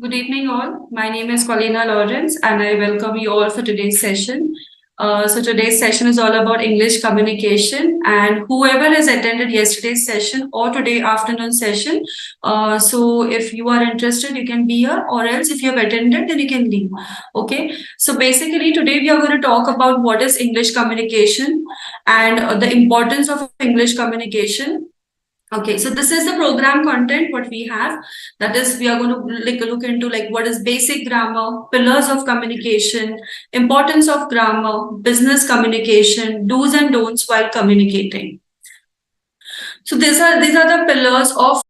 Good evening, all. My name is Colina Lawrence, and I welcome you all for today's session. Today's session is all about English communication, and whoever has attended yesterday's session or today afternoon session, if you are interested, you can be here, or else if you have attended, then you can leave. Okay. So basically, today we are going to talk about what is English communication and the importance of English communication. Okay, so this is the program content what we have. That is, we are going to look into what is basic grammar, pillars of communication, importance of grammar, business communication, do's and don'ts while communicating. So these are the pillars of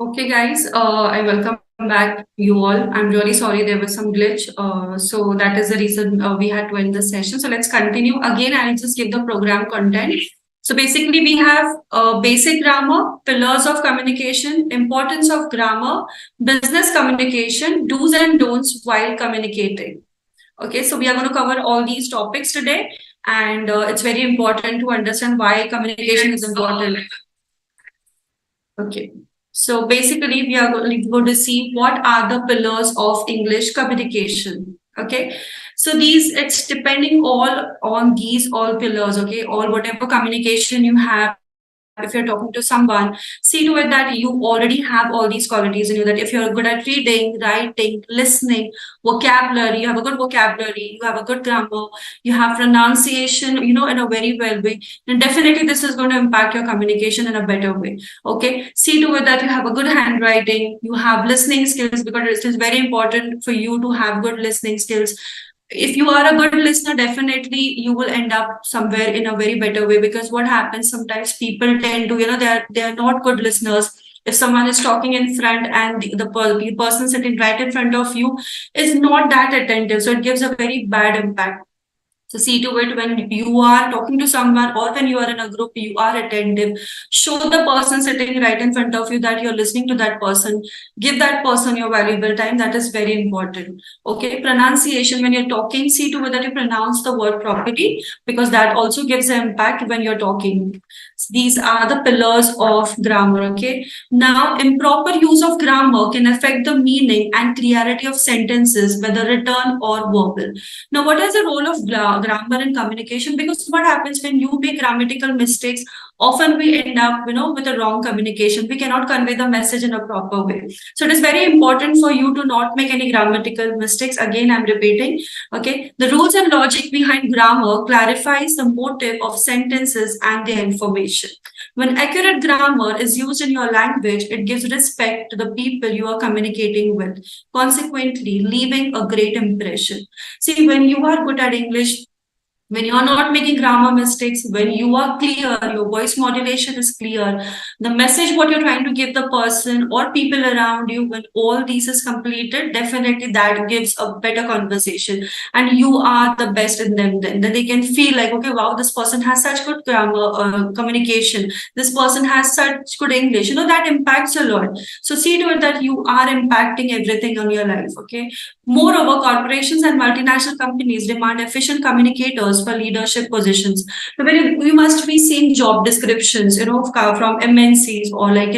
Okay, guys, I welcome back you all. I'm really sorry there was some glitch. So that is the reason we had to end the session. So let's continue. Again, I'll just give the program content. So basically, we have basic grammar, pillars of communication, importance of grammar, business communication, do's and don'ts while communicating. Okay, so we are going to cover all these topics today, and it's very important to understand why communication is important. Okay. So basically, we are going to see what are the pillars of English communication. Okay. So these, it's depending all on these all pillars. Okay. All whatever communication you have, if you're talking to someone, see to it that you already have all these qualities in you. That if you're good at reading, writing, listening, vocabulary, you have a good vocabulary, you have a good grammar, you have pronunciation, in a very well way, then definitely this is going to impact your communication in a better way. Okay. See to it that you have a good handwriting, you have listening skills, because it is very important for you to have good listening skills. If you are a good listener, definitely you will end up somewhere in a very better way, because what happens sometimes, people tend to, they are not good listeners. If someone is talking in front and the person sitting right in front of you is not that attentive, so it gives a very bad impact. So see to it, when you are talking to someone or when you are in a group, you are attentive. Show the person sitting right in front of you that you're listening to that person. Give that person your valuable time. That is very important. Okay. Pronunciation, when you're talking, see to it that you pronounce the word properly, because that also gives an impact when you're talking. These are the pillars of grammar. Okay. Now, improper use of grammar can affect the meaning and clarity of sentences, whether written or verbal. Now, what is the role of grammar in communication? Because what happens when you make grammatical mistakes, often we end up, with a wrong communication. We cannot convey the message in a proper way. So it is very important for you to not make any grammatical mistakes. Again, I'm repeating. Okay. The rules and logic behind grammar clarifies the motive of sentences and the information. When accurate grammar is used in your language, it gives respect to the people you are communicating with, consequently, leaving a great impression. See, when you are good at English, when you are not making grammar mistakes, when you are clear, your voice modulation is clear, the message what you're trying to give the person or people around you, when all these is completed, definitely that gives a better conversation, and you are the best in them. Then they can feel like, okay, wow, this person has such good grammar, communication. This person has such good English. That impacts a lot. So see to it that you are impacting everything on your life. Okay. Moreover, corporations and multinational companies demand efficient communicators for leadership positions. So when you must be seeing job descriptions, from MNCs, or like,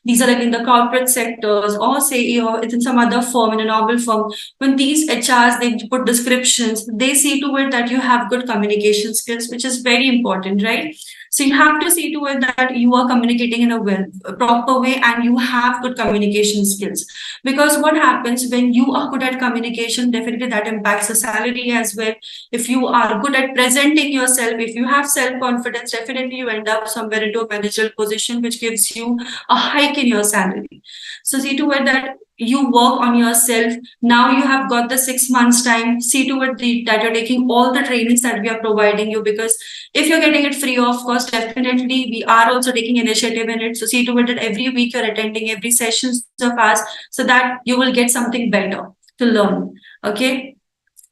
these are like in the corporate sectors, or say, it's in some other firm, in a normal firm. When these HRs, they put descriptions, they see to it that you have good communication skills, which is very important, right? So you have to see to it that you are communicating in a proper way, and you have good communication skills. Because what happens when you are good at communication, definitely that impacts the salary as well. If you are good at presenting yourself, if you have self-confidence, definitely you end up somewhere into a managerial position, which gives you a hike in your salary. So see to it that you work on yourself. Now you have got the 6 months time. See to it that you're taking all the trainings that we are providing you, because if you're getting it free of cost, definitely we are also taking initiative in it. So see to it that every week you're attending every sessions of ours, so that you will get something better to learn. Okay.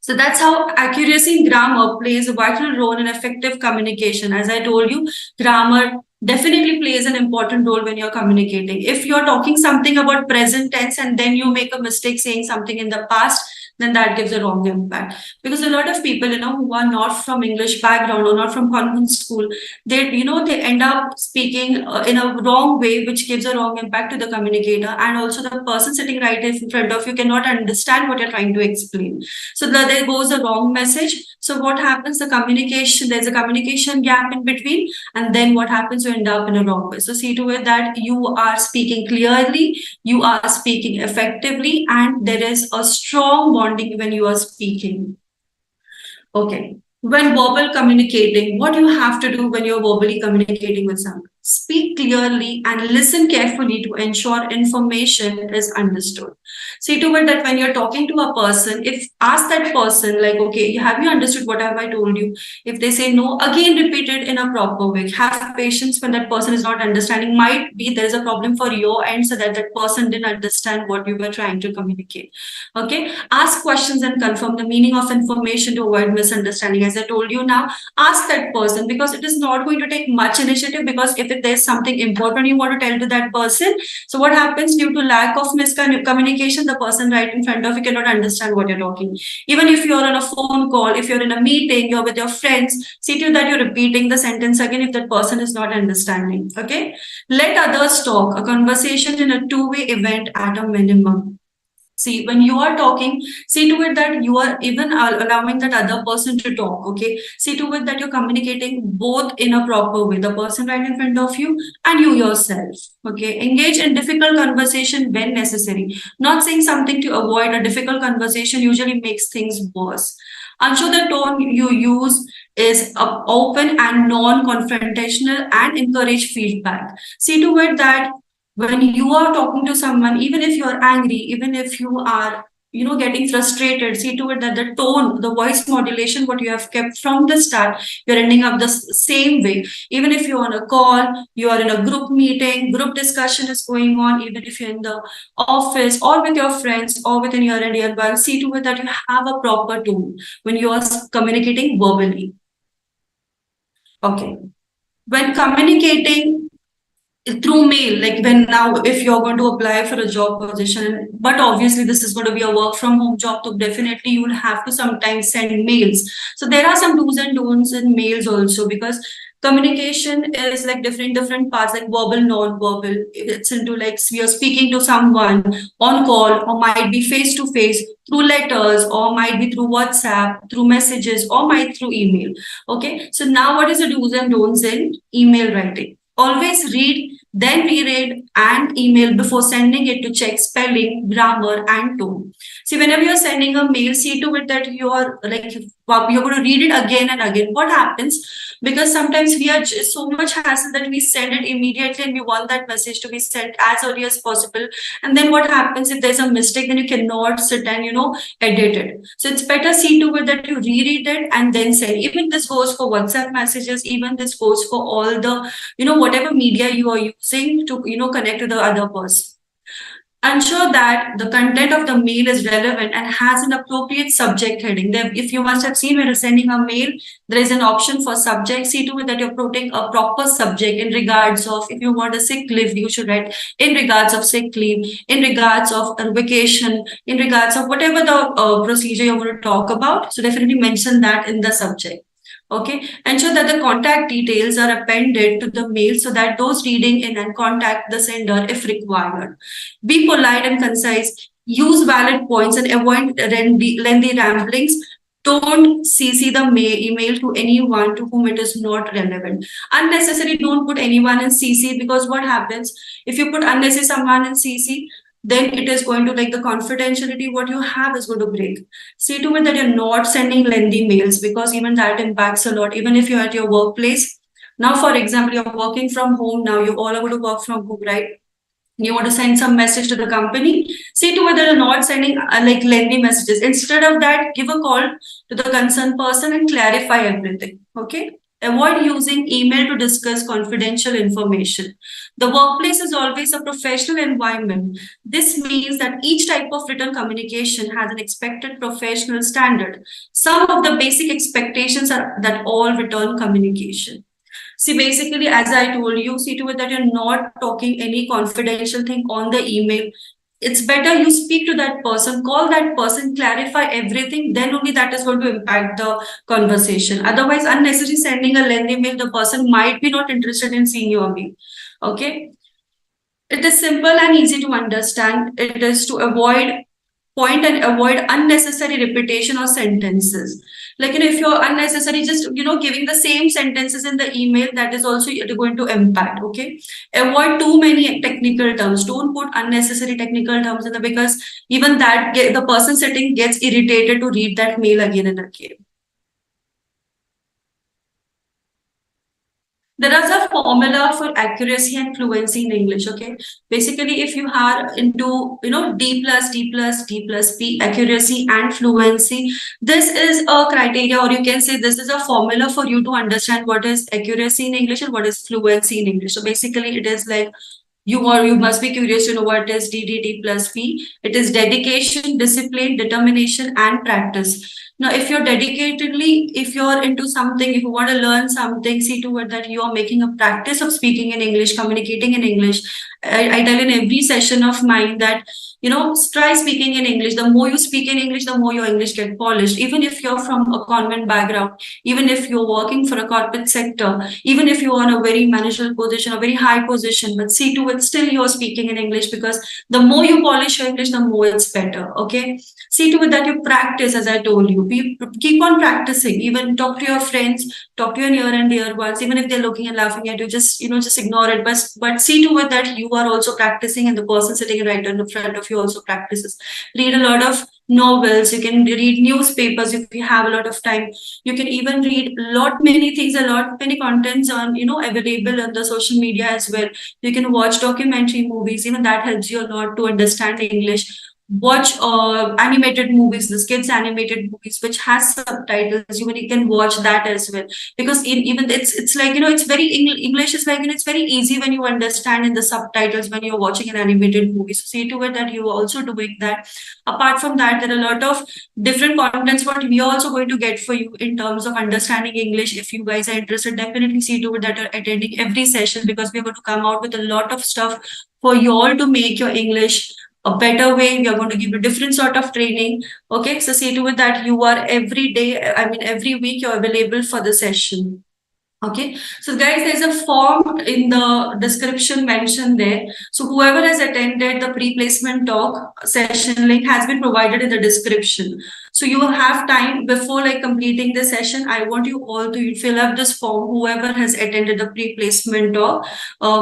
So that's how accuracy in grammar plays a vital role in effective communication. As I told you, grammar definitely plays an important role when you're communicating. If you're talking something about present tense and then you make a mistake saying something in the past, then that gives a wrong impact. Because a lot of people, who are not from English background or not from convent school, they end up speaking in a wrong way, which gives a wrong impact to the communicator. And also the person sitting right in front of you cannot understand what you're trying to explain. So there goes a wrong message. So what happens? There's a communication gap in between, and then what happens? You end up in a wrong way. So see to it that you are speaking clearly, you are speaking effectively, and there is a strong bonding when you are speaking. Okay. When verbal communicating, what you have to do when you're verbally communicating with someone? Speak clearly and listen carefully to ensure information is understood. See to it that when you're talking to a person, if ask that person like, okay, have you understood what have I told you? If they say no, again repeat it in a proper way. Have patience when that person is not understanding. Might be there is a problem for your end, so that that person didn't understand what you were trying to communicate. Okay, ask questions and confirm the meaning of information to avoid misunderstanding. As I told you now, ask that person, because it is not going to take much initiative, because if there's something important you want to tell to that person, so what happens due to lack of miscommunication, the person right in front of you cannot understand what you're talking. Even if you're on a phone call, if you're in a meeting, you're with your friends, see to that you're repeating the sentence again if that person is not understanding. Okay, let others talk. A conversation in a two-way event at a minimum. See, when you are talking, see to it that you are even allowing that other person to talk. Okay, see to it that you're communicating both in a proper way, the person right in front of you and you yourself. Okay, engage in difficult conversation when necessary. Not saying something to avoid a difficult conversation usually makes things worse. Ensure the tone you use is open and non-confrontational, and encourage feedback. See to it that when you are talking to someone, even if you are angry, even if you are getting frustrated, see to it that the tone, the voice modulation what you have kept from the start, you're ending up the same way. Even if you're on a call, you are in a group meeting, group discussion is going on, even if you're in the office or with your friends or within your Indian environment, see to it that you have a proper tone when you are communicating verbally. Okay, when communicating through mail, like when now if you're going to apply for a job position, but obviously this is going to be a work from home job, so definitely you will have to sometimes send mails. So there are some do's and don'ts in mails also, because communication is like different parts, like verbal, non-verbal. It's into like we are speaking to someone on call, or might be face to face through letters, or might be through WhatsApp, through messages, or might through email. Okay, so now what is the do's and don'ts in email writing? Always read, then reread and email before sending it to check spelling, grammar, and tone. See, whenever you're sending a mail, see to it that you're like you're going to read it again and again. What happens? Because sometimes we are just so much hassle that we send it immediately and we want that message to be sent as early as possible. And then what happens if there's a mistake? Then you cannot sit and edit it. So it's better see to it that you reread it and then send. Even this goes for WhatsApp messages. Even this goes for all the whatever media you are using to connect to the other person. Ensure that the content of the mail is relevant and has an appropriate subject heading. If you must have seen when you're sending a mail, there is an option for subject. See to it that you're putting a proper subject in regards of, if you want a sick leave, you should write in regards of sick leave, in regards of a vacation, in regards of whatever the procedure you want to talk about. So definitely mention that in the subject. Okay, ensure that the contact details are appended to the mail so that those reading in and contact the sender if required. Be polite and concise. Use valid points and avoid lengthy ramblings. Don't CC the email to anyone to whom it is not relevant. Unnecessary, don't put anyone in CC, because what happens if you put unnecessary someone in CC, then it is going to, like, the confidentiality what you have is going to break. See to it that you're not sending lengthy mails, because even that impacts a lot. Even if you're at your workplace, now for example you're working from home, now you all are going to work from home, right? You want to send some message to the company, see to whether you're not sending like lengthy messages. Instead of that, give a call to the concerned person and clarify everything. Okay, avoid using email to discuss confidential information. The workplace is always a professional environment. This means that each type of written communication has an expected professional standard. Some of the basic expectations are that all written communication. See, basically, as I told you, see to it that you're not talking any confidential thing on the email. It's better you speak to that person, call that person, clarify everything, then only that is going to impact the conversation. Otherwise, unnecessarily sending a lengthy mail, the person might be not interested in seeing your mail. Okay. It is simple and easy to understand. It is to avoid point and avoid unnecessary repetition or sentences. Like, if you're unnecessary just giving the same sentences in the email, that is also going to impact. Okay, avoid too many technical terms. Don't put unnecessary technical terms in the, because even that the person sitting gets irritated to read that mail again and again. there is a formula for accuracy and fluency in English. Okay, basically, if you are into D plus D plus D plus P accuracy and fluency, this is a criteria, or you can say this is a formula for you to understand what is accuracy in English and what is fluency in English. So basically, it is like you must be curious to know what is DDD plus P. It is dedication, discipline, determination, and practice. Now, if you're dedicatedly, if you're into something, if you want to learn something, see to it that you are making a practice of speaking in English, communicating in English. I tell in every session of mine that try speaking in English. The more you speak in English, the more your English get polished. Even if you're from a convent background, even if you're working for a corporate sector, even if you're on a very managerial position, a very high position, but see to it still you're speaking in English, because the more you polish your English, the more it's better. Okay. See to it that you practice, as I told you. Keep on practicing. Even talk to your friends, talk to your near and dear ones, even if they're looking and laughing at you, just ignore it. But see to it that you are also practicing, and the person sitting right in front of you also practices. Read a lot of novels. You can read newspapers if you have a lot of time. You can even read lot many things, a lot many contents on available on the social media as well. You can watch documentary movies. Even that helps you a lot to understand English. Watch animated movies, this kids animated movies which has subtitles. You can watch that as well, because even it's like it's very English is like it's very easy when you understand in the subtitles when you're watching an animated movie. So see to it that you are also doing that. Apart from that, there are a lot of different contents what we are also going to get for you in terms of understanding English. If you guys are interested, definitely see to it that you're attending every session, because we're going to come out with a lot of stuff for you all to make your English a better way. We are going to give you different sort of training. Okay, so see to it that you are every day, I mean every week you're available for the session. Okay, so guys, there's a form in the description mentioned there. So whoever has attended the pre-placement talk session, link has been provided in the description. So you will have time before like completing the session. I want you all to fill up this form. Whoever has attended the pre-placement talk,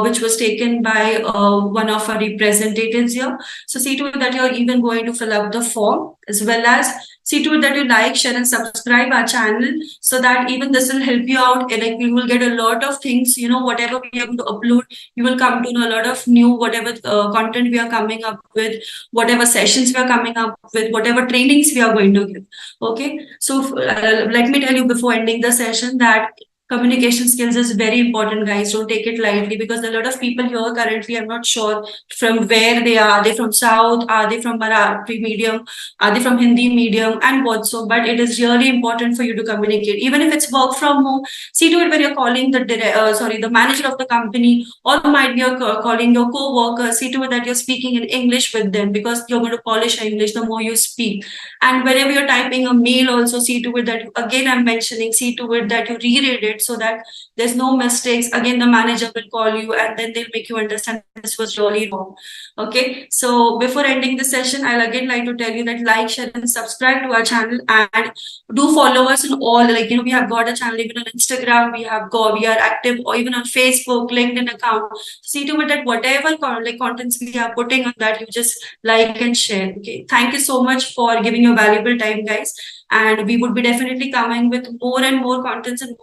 which was taken by one of our representatives here. So see to it that you're even going to fill up the form, as well as see to it that you like, share, and subscribe our channel, so that even this will help you out. Like you will get a lot of things, whatever we are going to upload, you will come to know a lot of new whatever content we are coming up with, whatever sessions we are coming up with, whatever trainings we are going to give. Okay, so let me tell you before ending the session that communication skills is very important, guys. Don't take it lightly, because a lot of people here currently, I'm not sure from where they are. Are they from South? Are they from Marathi medium? Are they from Hindi medium and what so? But it is really important for you to communicate, even if it's work from home. See to it when you're calling the manager of the company, or might be you're calling your co-worker. See to it that you're speaking in English with them, because you're going to polish your English the more you speak. And whenever you're typing a mail, also see to it that again I'm mentioning, see to it that you reread it, so that there's no mistakes. Again, the manager will call you, and then they'll make you understand this was really wrong. Okay, so before ending the session, I'll again like to tell you that like, share, and subscribe to our channel, and do follow us on all. We have got a channel even on Instagram. We are active, or even on Facebook, LinkedIn account. See to it that whatever contents we are putting on that, you just like and share. Okay, thank you so much for giving your valuable time, guys. And we would be definitely coming with more and more contents and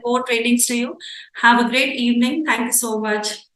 more trainings to you. Have a great evening. Thank you so much.